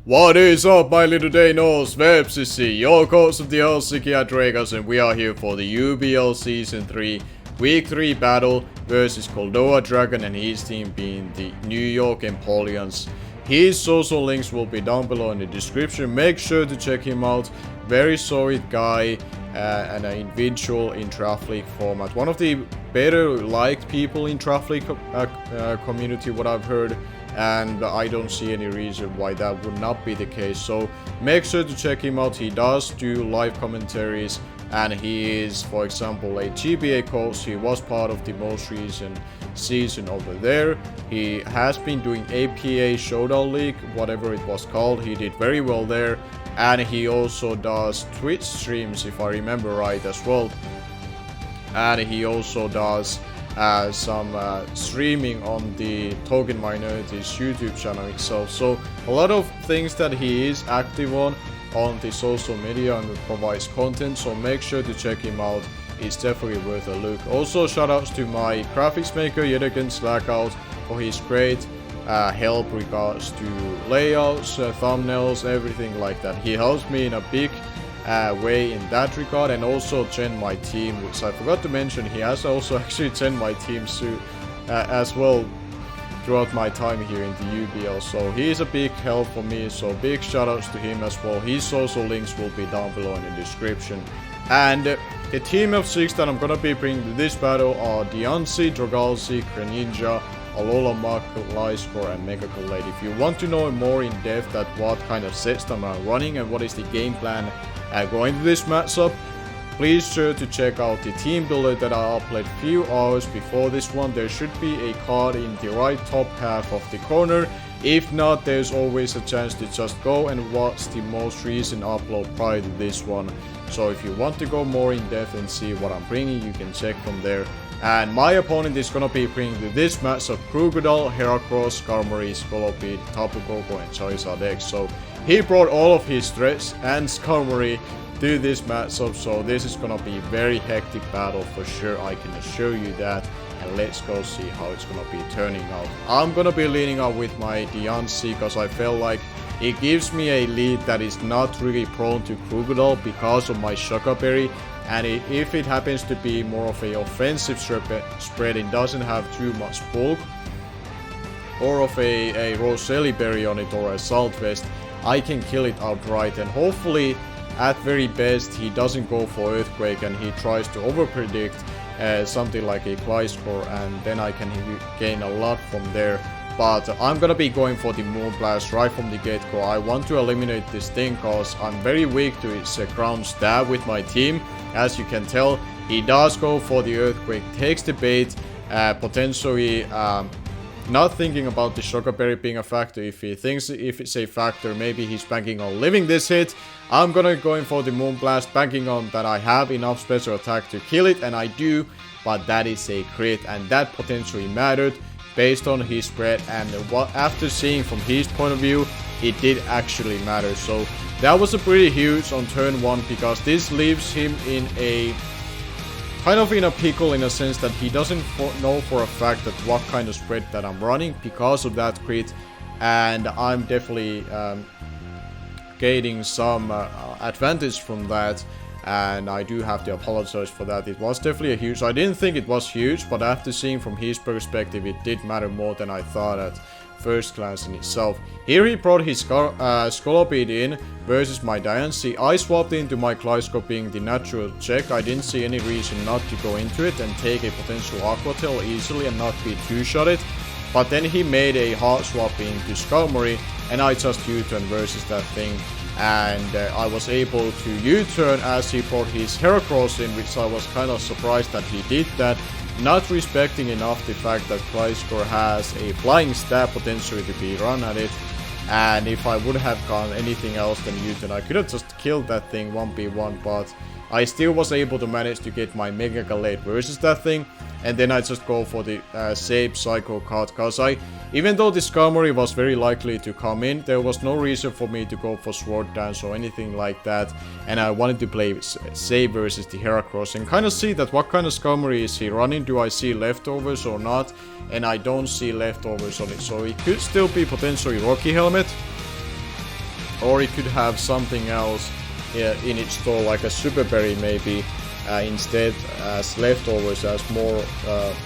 What is up, my little Deinos? Vepsis, your coach of the Helsinki Hydreigons, and we are here for the UBL Season 3 Week 3 battle versus GoldoaDragon and his team being the New York Empoleons. His social links will be down below in the description. Make sure to check him out. Very solid guy and an individual in Draft League format. One of the better liked people in Draft League community, what I've heard. And I don't see any reason why that would not be the case. So make sure to check him out. He does do live commentaries, and he is, for example, a GBA coach. He was part of the most recent season over there. He has been doing APA Showdown League, whatever it was called. He did very well there, and he also does Twitch streams, if I remember right, as well. And he also does some streaming on the Token Minorities YouTube channel itself. So a lot of things that he is active on the social media and provides content, so make sure to check him out. It's definitely worth a look. Also shoutouts to my graphics maker yet again, SlackOut, for his great help regards to layouts, thumbnails, everything like that. He helps me in a big way in that regard, and also joined my team, which I forgot to mention. He has also actually joined my team as well throughout my time here in the UBL, so he is a big help for me, so big shoutouts to him as well. His social links will be down below in the description. And the team of 6 that I'm gonna be bringing to this battle are Diancie, Drogalzi, Greninja, Alola, Marco, Lyscore, and Mega Collate. If you want to know more in depth at what kind of sets I'm running and what is the game plan going to this matchup, please sure to check out the team builder that I uploaded a few hours before this one. There should be a card in the right top half of the corner. If not, there's always a chance to just go and watch the most recent upload prior to this one. So if you want to go more in depth and see what I'm bringing, you can check from there. And my opponent is gonna be bringing to this matchup Krookodile, Heracross, Skarmory, Scoloped, Tapu Koko, and Charizard X. So he brought all of his threats and Skarmory to this matchup, so this is gonna be a very hectic battle for sure, I can assure you that. And let's go see how it's gonna be turning out. I'm gonna be leaning out with my Diancie because I feel like it gives me a lead that is not really prone to Krookodile because of my Shocker Berry. And if it happens to be more of a offensive spread, it doesn't have too much bulk, or of a Roselli Berry on it or a Salt Vest, I can kill it outright. And hopefully, at very best, he doesn't go for Earthquake and he tries to overpredict something like a Gliscor, and then I can gain a lot from there. But I'm gonna be going for the Moonblast right from the get-go. I want to eliminate this thing because I'm very weak to its ground stab with my team. As you can tell, he does go for the Earthquake, takes the bait, potentially not thinking about the Shocker Berry being a factor. If he thinks if it's a factor, maybe he's banking on living this hit. I'm gonna go in for the Moonblast, banking on that I have enough special attack to kill it, and I do, but that is a crit, and that potentially mattered based on his spread, and after seeing from his point of view, it did actually matter. So that was a pretty huge on turn 1, because this leaves him in a kind of in a pickle, in a sense that he doesn't know for a fact that what kind of spread that I'm running because of that crit, and I'm definitely gaining some advantage from that, and I do have to apologize for that. It was definitely a huge, I didn't think it was huge, but after seeing from his perspective, it did matter more than I thought at first glance in itself. Here he brought his Scoloped in versus my Diancie. I swapped into my Gliscor being the natural check. I didn't see any reason not to go into it and take a potential Aqua Tail easily and not be two-shotted. But then he made a hard swap into Skarmory, and I just U-turn versus that thing. And I was able to U-turn as he brought his Heracross in, which I was kind of surprised that he did that. Not respecting enough the fact that Gliscor has a flying stab potentially to be run at it. And if I would have gone anything else than U-turn, I could have just killed that thing 1v1, but I still was able to manage to get my Mega Galate versus that thing. And then I just go for the save Psycho card, because even though the Skarmory was very likely to come in, there was no reason for me to go for Sword Dance or anything like that, and I wanted to play save versus the Heracross and kind of see that what kind of Skarmory is he running. Do I see leftovers or not? And I don't see leftovers on it, so it could still be potentially Rocky Helmet. Or it could have something else in its store, like a SilverBeanie maybe, instead as leftovers, as more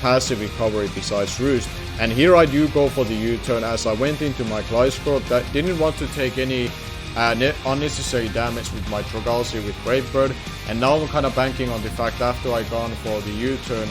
passive recovery besides Roost. And here I do go for the U-turn, as I went into my Gliscor that didn't want to take any unnecessary damage with my Dragalsi with Brave Bird, and now I'm kind of banking on the fact after I gone for the U-turn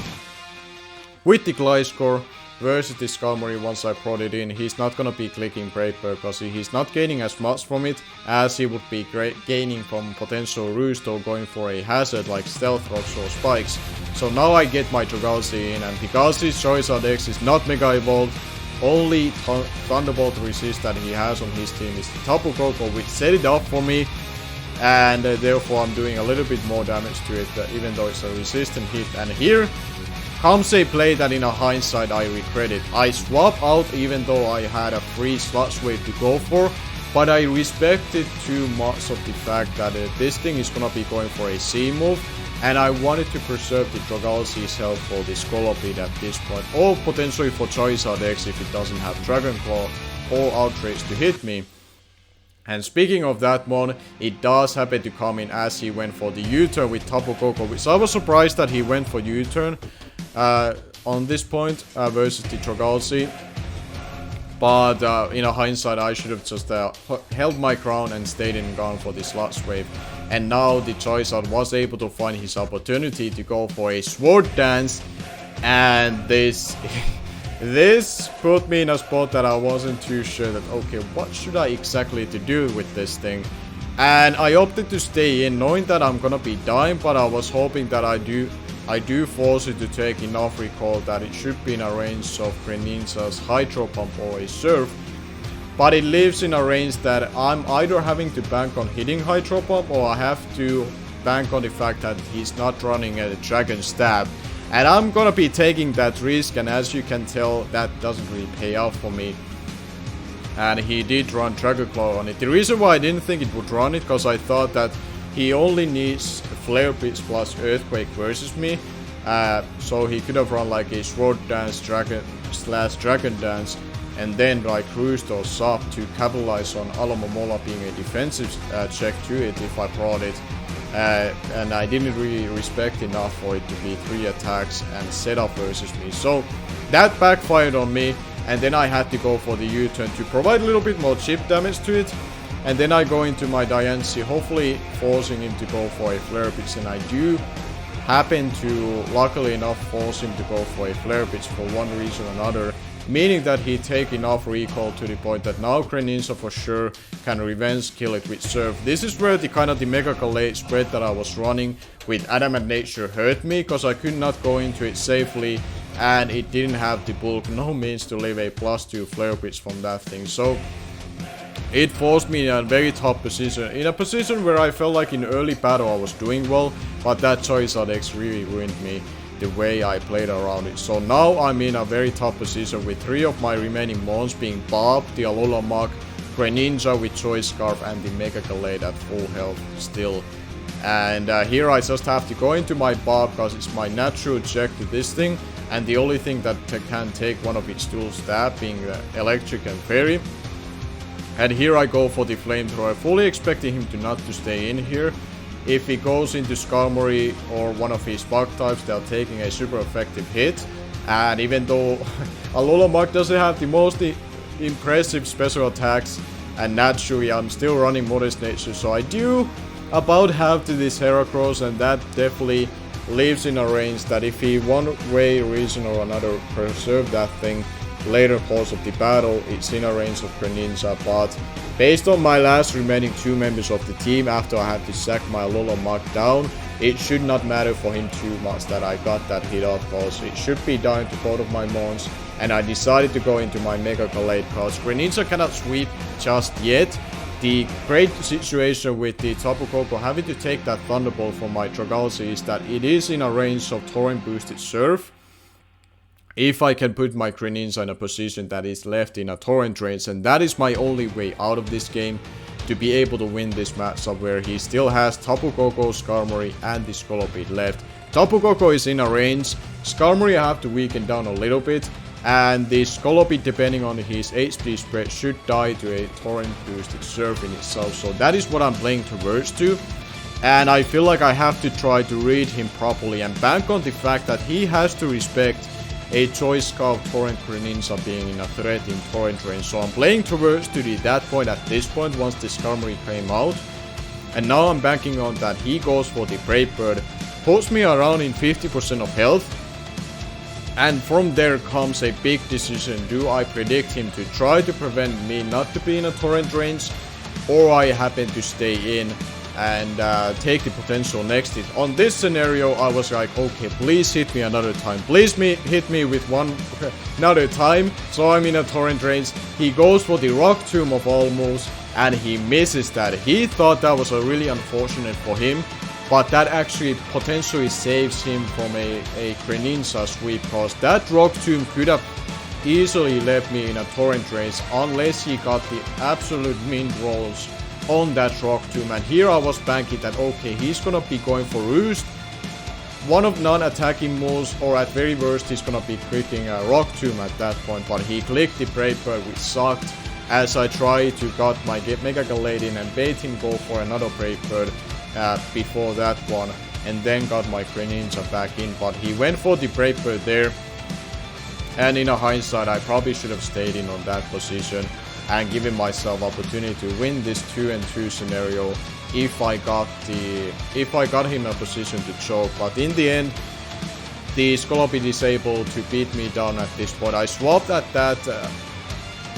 with the Gliscor versus the Skarmory once I brought it in, he's not gonna be clicking Brave Bird because he's not gaining as much from it as he would be gaining from potential Roost or going for a hazard like Stealth Rocks or Spikes. So now I get my Dragalsi in, and because his Charizard X is not Mega Evolved, only Thunderbolt resist that he has on his team is the Tapu Koko, which set it up for me, and therefore I'm doing a little bit more damage to it, even though it's a resistant hit. And here comes a play that in a hindsight I regret it. I swap out even though I had a free Sludge Wave to go for, but I respected too much of the fact that this thing is gonna be going for a C move, and I wanted to preserve the Dragalsi's health for the Scolopede at this point, or potentially for Charizard X if it doesn't have Dragon Claw or Outrage to hit me. And speaking of that one, it does happen to come in as he went for the U-turn with Tapu Koko, which I was surprised that he went for U-turn on this point versus the Dragalsi. But in a hindsight, I should have just held my crown and stayed and gone for the Sludge Wave. And now the Charizard was able to find his opportunity to go for a Sword Dance, and this this put me in a spot that I wasn't too sure that, okay, what should I exactly to do with this thing? And I opted to stay in, knowing that I'm gonna be dying, but I was hoping that I do force it to take enough recall that it should be in a range of Greninja's Hydro Pump or a Surf. But it lives in a range that I'm either having to bank on hitting Hydro Pump, or I have to bank on the fact that he's not running a Dragon Stab. And I'm gonna be taking that risk, and as you can tell, that doesn't really pay off for me. And he did run Dragon Claw on it. The reason why I didn't think it would run it, because I thought that he only needs Flare Blitz plus Earthquake versus me. So he could have run like a Sword Dance, Dragon Dance, and then like Roost or Sop to capitalize on Alomomola being a defensive check to it if I brought it. And I didn't really respect enough for it to be 3 attacks and setup versus me. So that backfired on me, and then I had to go for the U-turn to provide a little bit more chip damage to it. And then I go into my Diancie, hopefully forcing him to go for a Flare Blitz, and I do happen to, luckily enough, force him to go for a Flare Blitz for one reason or another, meaning that he take enough recall to the point that now Greninja for sure can revenge kill it with Surf. This is where the kind of the Mega Gallade spread that I was running with Adamant Nature hurt me, because I could not go into it safely, and it didn't have the bulk, no means to leave a +2 Flare Blitz from that thing. So it forced me in a very tough position, in a position where I felt like in early battle I was doing well, but that Charizard X really ruined me, the way I played around it. So now I'm in a very tough position with 3 of my remaining mons being Bob, the Alola Mach, Greninja with Choice Scarf, and the Mega Gallade at full health still. And here I just have to go into my Bob because it's my natural check to this thing, and the only thing that can take one of its tools, that being Electric and Fairy. And here I go for the Flamethrower, fully expecting him to not to stay in here. If he goes into Skarmory or one of his bug types, they're taking a super effective hit. And even though Alola Mach doesn't have the most impressive special attacks, and naturally I'm still running Modest Nature, so I do about half to this Heracross, and that definitely lives in a range that if he one way, reason or another preserve that thing later course of the battle, it's in a range of Greninja. But based on my last remaining 2 members of the team after I had to sack my Alola Mach down, it should not matter for him too much that I got that hit off, because it should be down to both of my mons. And I decided to go into my Mega Gallade because Greninja cannot sweep just yet. The great situation with the Tapu Koko having to take that Thunderbolt from my Dragalsi is that it is in a range of Torrent boosted Surf. If I can put my Greninja in a position that is left in a Torrent range, and that is my only way out of this game to be able to win this matchup, where he still has Tapu Koko, Skarmory, and the Scolopede left. Tapu Koko is in a range, Skarmory I have to weaken down a little bit, And the Scolopy, depending on his HP spread, should die to a Torrent boosted surf in itself. So that is what I'm playing towards to. And I feel like I have to try to read him properly and bank on the fact that he has to respect a Choice Scout Torrent Greninja being in a threat in Torrent range. So I'm playing towards to that point at this point once the Skarmory came out. And now I'm banking on that he goes for the Brave Bird, puts me around in 50% of health. And from there comes a big decision. Do I predict him to try to prevent me not to be in a Torrent range, or I happen to stay in and take the potential next hit? On this scenario, I was like, okay, please hit me another time. Please hit me with another time, so I'm in a Torrent range. He goes for the Rock Tomb of all moves, and he misses that. He thought that was really unfortunate for him. But that actually potentially saves him from a Greninja sweep, because that Rock Tomb could have easily left me in a Torrent race unless he got the absolute mint rolls on that Rock Tomb. And here I was banking that, okay, he's gonna be going for Roost, one of non-attacking moves, or at very worst he's gonna be clicking a Rock Tomb at that point. But he clicked the Brave Bird, which sucked, as I tried to got my Mega Galadian and bait him go for another Brave Bird before that one, and then got my Greninja back in. But he went for the Brave Bird there, and in a hindsight I probably should have stayed in on that position and given myself opportunity to win this 2-2 scenario if I got him a position to choke. But in the end, the Scolopy is able to beat me down at this point. I swapped at that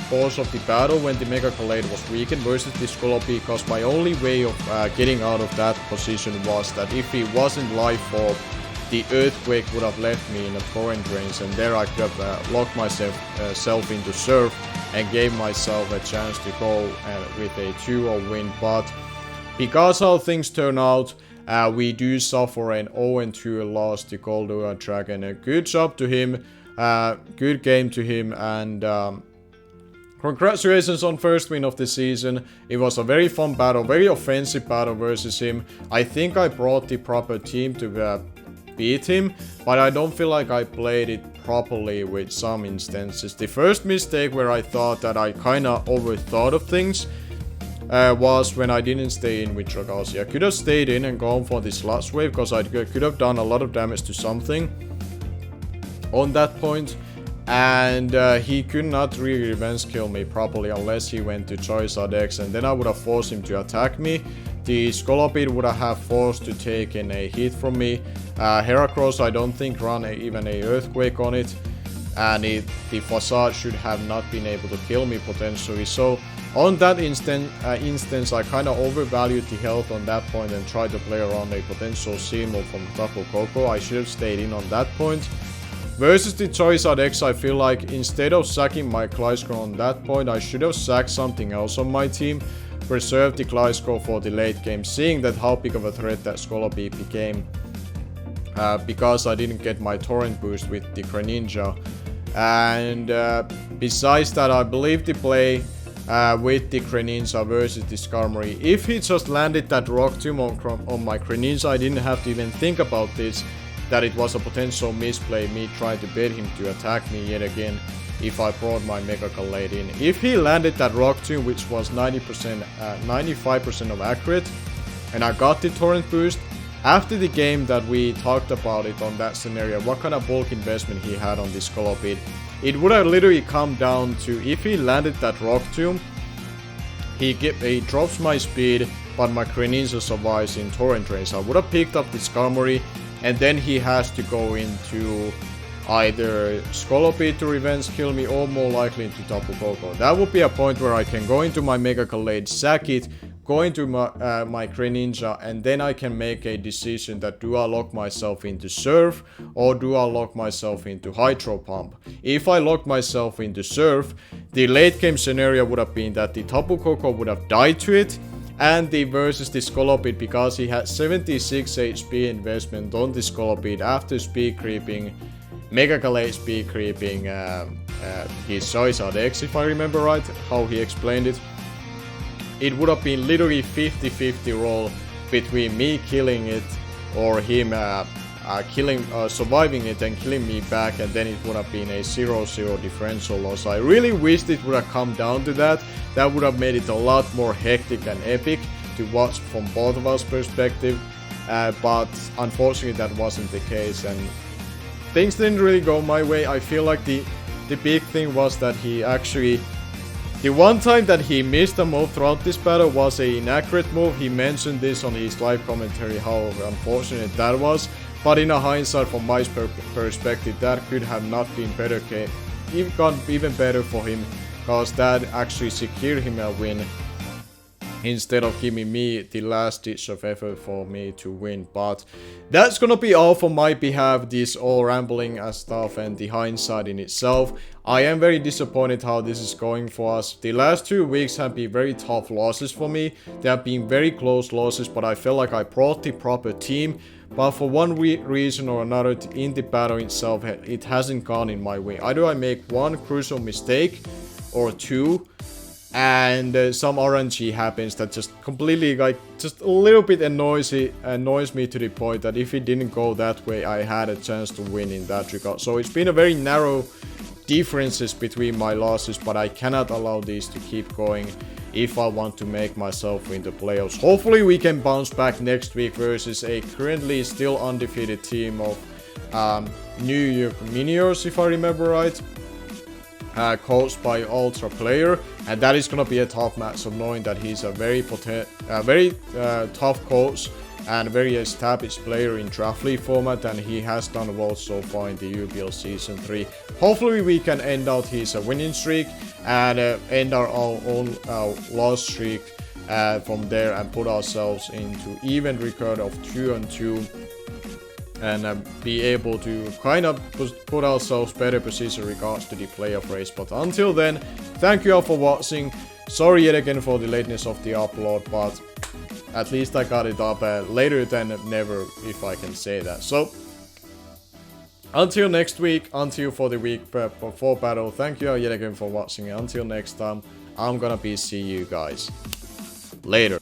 course of the battle when the Mega Galade was weakened versus the Scolopy, because my only way of getting out of that position was that if he wasn't life orb, the Earthquake would have left me in a Torrent range, and there I could have locked myself into Surf and gave myself a chance to go with a 2-0 win. But because how things turn out, we do suffer an 0-2 loss to GoldoaDragon. A good job to him, good game to him, and congratulations on first win of the season. It was a very fun battle, very offensive battle versus him. I think I brought the proper team to beat him, but I don't feel like I played it properly with some instances. The first mistake where I thought that I kinda overthought of things was when I didn't stay in with Dragasi. I could have stayed in and gone for the Sludge Wave, because I could have done a lot of damage to something on that point. And he could not really revenge kill me properly unless he went to Charizard X, and then I would have forced him to attack me. The Scolopy would have forced to take in a hit from me. Heracross, I don't think ran even a Earthquake on it, and the Facade should have not been able to kill me potentially. So on that instance, I kind of overvalued the health on that point and tried to play around a potential C-move from Tapu Koko. I should have stayed in on that point. Versus the Charizard X, I feel like instead of sacking my Gliscor on that point, I should have sacked something else on my team. Preserved the Gliscor for the late game, seeing that how big of a threat that Scolopy became. Because I didn't get my Torrent boost with the Greninja. And besides that, I believe the play with the Greninja versus the Skarmory. If he just landed that Rock Tomb on my Greninja, I didn't have to even think about this, that it was a potential misplay, me trying to bait him to attack me yet again if I brought my Mega Galade in. If he landed that Rock Tomb, which was 95% of accurate, and I got the Torrent boost, after the game that we talked about it on that scenario, what kind of bulk investment he had on this Scolopy, it would have literally come down to, if he landed that Rock Tomb, he drops my speed, but my Greninja survives in Torrent range. I would have picked up the Skarmory, and then he has to go into either Scolopy to revenge kill me, or more likely into Tapu Koko. That would be a point where I can go into my Mega Galade, sack it, go into my Greninja, and then I can make a decision that do I lock myself into Surf, or do I lock myself into Hydro Pump. If I lock myself into Surf, the late game scenario would have been that the Tapu Koko would have died to it, and the versus the Scolopy, because he had 76 HP investment on the Scolopy after speed creeping, Mega Galade speed creeping his Charizard X, if I remember right, how he explained it. It would have been literally 50-50 roll between me killing it or him surviving it and killing me back, and then it would have been a 0-0 differential loss. I really wished it would have come down to that. That would have made it a lot more hectic and epic to watch from both of us perspective, but unfortunately that wasn't the case, and things didn't really go my way. I feel like the big thing was that he actually, the one time that he missed a move throughout this battle was an inaccurate move. He mentioned this on his live commentary, how unfortunate that was. But in a hindsight, from my perspective, that could have not been better, even better for him, because that actually secured him a win, instead of giving me the last ditch of effort for me to win. But that's gonna be all for my behalf, this all rambling and stuff and the hindsight in itself. I am very disappointed how this is going for us. The last 2 weeks have been very tough losses for me. They have been very close losses, but I feel like I brought the proper team. But for one reason or another, in the battle itself, it hasn't gone in my way. Either I make one crucial mistake or two, and some RNG happens that just completely, like, just a little bit annoys me to the point that if it didn't go that way, I had a chance to win in that regard. So it's been a very narrow differences between my losses, but I cannot allow these to keep going if I want to make myself win the playoffs. Hopefully we can bounce back next week versus a currently still undefeated team of New York Empoleons, if I remember right, coached by UltraPlayer, and that is gonna be a tough matchup, knowing that he's a very tough coach and very established player in DraftLi format, and he has done well so far in the UBL Season 3. Hopefully we can end out his winning streak and end our own loss streak from there, and put ourselves into even record of 2-2, and be able to kind of put ourselves better position in regards to the playoff race. But until then, thank you all for watching. Sorry yet again for the lateness of the upload, but at least I got it up later than never, if I can say that. So, until next week, until for the week 4 battle, thank you all yet again for watching. Until next time, I'm gonna be see you guys later.